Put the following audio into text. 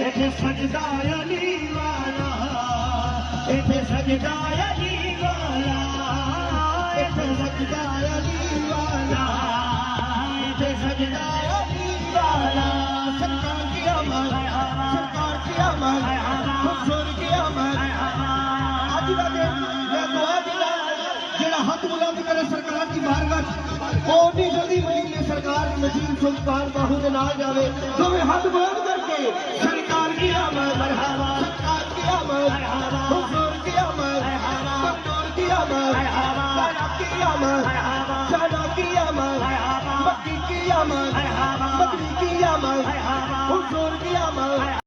इथे सजदा अली वाला, इथे सजदा अली वाला, इथे सजदा अली वाला, इथे सजदा अली वाला। सरकार की अमर, सरकार की अमर, हुजूर की अमर। आज का दिन मैं दुआ दिला जेड़ा हाथ बुलंद करे सरकार की बारगाह वो नहीं जल्दी मदीने सरकार नजीब सुल्तान बाहू के नाल जावे। तो मैं हाथ बुलंद करके सरकार की अमर, मरहबा सरकार की अमर, हुजूर की अमर, हुजूर की अमर, साला की अमर, साला की अमर, मक्की की अमर, मदनी की अमर, हुजूर की अमर।